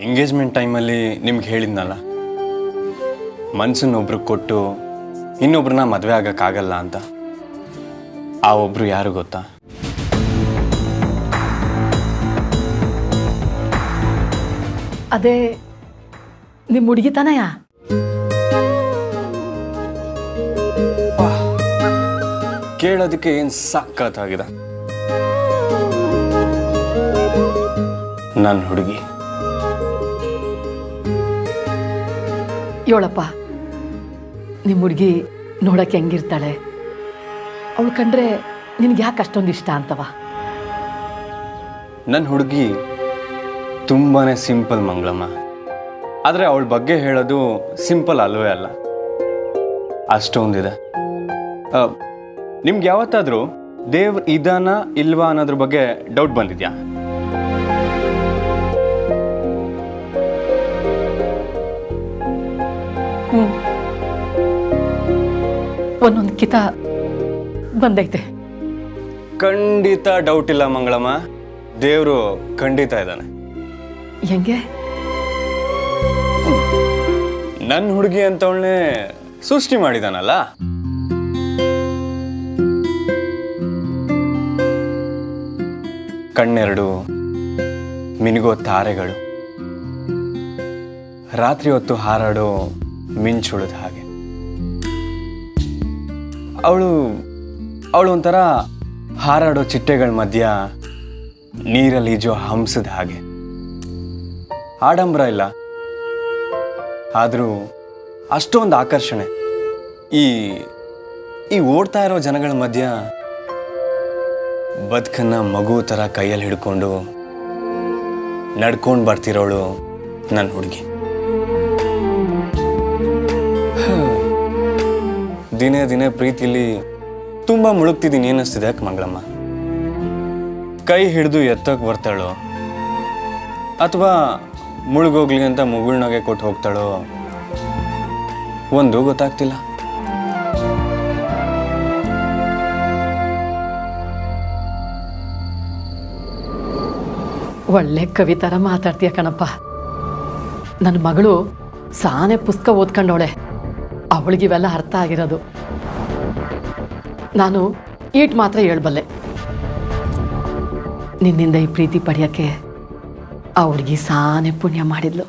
Engagement ಟೈಮಲ್ಲಿ ನಿಮ್ಗೆ ಹೇಳಿದ್ನಲ್ಲ, ಮನ್ಸನ್ನೊಬ್ರಿಗೆ ಕೊಟ್ಟು ಇನ್ನೊಬ್ರನ್ನ ಮದುವೆ ಆಗೋಕ್ಕಾಗಲ್ಲ ಅಂತ. ಆ ಒಬ್ರು ಯಾರು ಗೊತ್ತಾ? ಅದೇ ನಿಮ್ಮ ಹುಡುಗಿ ತಾನಯ್ಯ? ಕೇಳೋದಕ್ಕೆ ಏನು ಸಖತ್ತಾಗಿದೆ. ನನ್ನ ಹುಡುಗಿ. ಯೋಳಪ್ಪ, ನಿಮ್ಮ ಹುಡುಗಿ ನೋಡಕ್ಕೆ ಹೆಂಗಿರ್ತಾಳೆ? ಅವಳು ಕಂಡ್ರೆ ನಿನ್ಗೆ ಯಾಕೆ ಅಷ್ಟೊಂದು ಇಷ್ಟ ಅಂತವ? ನನ್ನ ಹುಡುಗಿ ತುಂಬಾ ಸಿಂಪಲ್ ಮಂಗಳಮ್ಮ. ಆದರೆ ಅವಳ ಬಗ್ಗೆ ಹೇಳೋದು ಸಿಂಪಲ್ ಅಲ್ವೇ ಅಲ್ಲ, ಅಷ್ಟೊಂದಿದೆ. ನಿಮ್ಗೆ ಯಾವತ್ತಾದರೂ ದೇವ್ರು ಇದಾನ ಇಲ್ವಾ ಅನ್ನೋದ್ರ ಬಗ್ಗೆ ಡೌಟ್ ಬಂದಿದ್ಯಾ? ಒಂದೊಂದು ಕಿತ ಬಂದೈತೆ. ಖಂಡಿತ ಡೌಟ್ ಇಲ್ಲ ಮಂಗಳಮ್ಮ, ದೇವರು ಖಂಡಿತ ಇದ್ದಾನೆ. ಹೆಂಗೆ? ನನ್ನ ಹುಡುಗಿ ಅಂತವಳನ್ನೇ ಸೃಷ್ಟಿ ಮಾಡಿದಾನಲ್ಲ. ಕಣ್ಣೆರಡು ಮಿನುಗೋ ತಾರೆಗಳು, ರಾತ್ರಿ ಹೊತ್ತು ಹಾರಾಡೋ ಮಿಂಚುಳದ ಹಾಗೆ. ಅವಳು ಒಂಥರ ಹಾರಾಡೋ ಚಿಟ್ಟೆಗಳ ಮಧ್ಯ ನೀರಲ್ಲಿ ಈಜೋ ಹಂಸದ ಹಾಗೆ. ಆಡಂಬರ ಇಲ್ಲ, ಆದರೂ ಅಷ್ಟೊಂದು ಆಕರ್ಷಣೆ. ಈ ಓಡ್ತಾ ಇರೋ ಜನಗಳ ಮಧ್ಯ ಬದುಕನ್ನ ಮಗು ಥರ ಕೈಯಲ್ಲಿ ಹಿಡ್ಕೊಂಡು ನಡ್ಕೊಂಡು ಬರ್ತಿರೋಳು ನನ್ನ ಹುಡುಗಿ. ದಿನೇ ದಿನೇ ಪ್ರೀತಿಲಿ ತುಂಬ ಮುಳುಗ್ತಿದ್ದೀನಿ ಏನಿಸ್ತಿದೆ ಯಾಕೆ ಮಂಗಳಮ್ಮ? ಕೈ ಹಿಡಿದು ಎತ್ತಕ್ಕೆ ಬರ್ತಾಳೋ ಅಥವಾ ಮುಳುಗೋಗ್ಲಿ ಅಂತ ಮುಗುಳ್ನಾಗೆ ಕೊಟ್ಟು ಹೋಗ್ತಾಳೋ ಒಂದು ಗೊತ್ತಾಗ್ತಿಲ್ಲ. ಒಳ್ಳೆ ಕವಿ ಥರ ಮಾತಾಡ್ತೀಯ ಕಣಪ್ಪ. ನನ್ನ ಮಗಳು ಸಾನೆ ಪುಸ್ತಕ ಓದ್ಕೊಂಡವಳೆ, ಅವಳಿಗಿವೆಲ್ಲ ಅರ್ಥ ಆಗಿರೋದು. ನಾನು ಈಟ್ ಮಾತ್ರ ಹೇಳ್ಬಲ್ಲೆ. ನಿನ್ನಿಂದ ಈ ಪ್ರೀತಿ ಪಡೆಯೋಕ್ಕೆ ಆ ಹುಡುಗಿ ಸಾನೆ ಪುಣ್ಯ ಮಾಡಿದ್ಲು.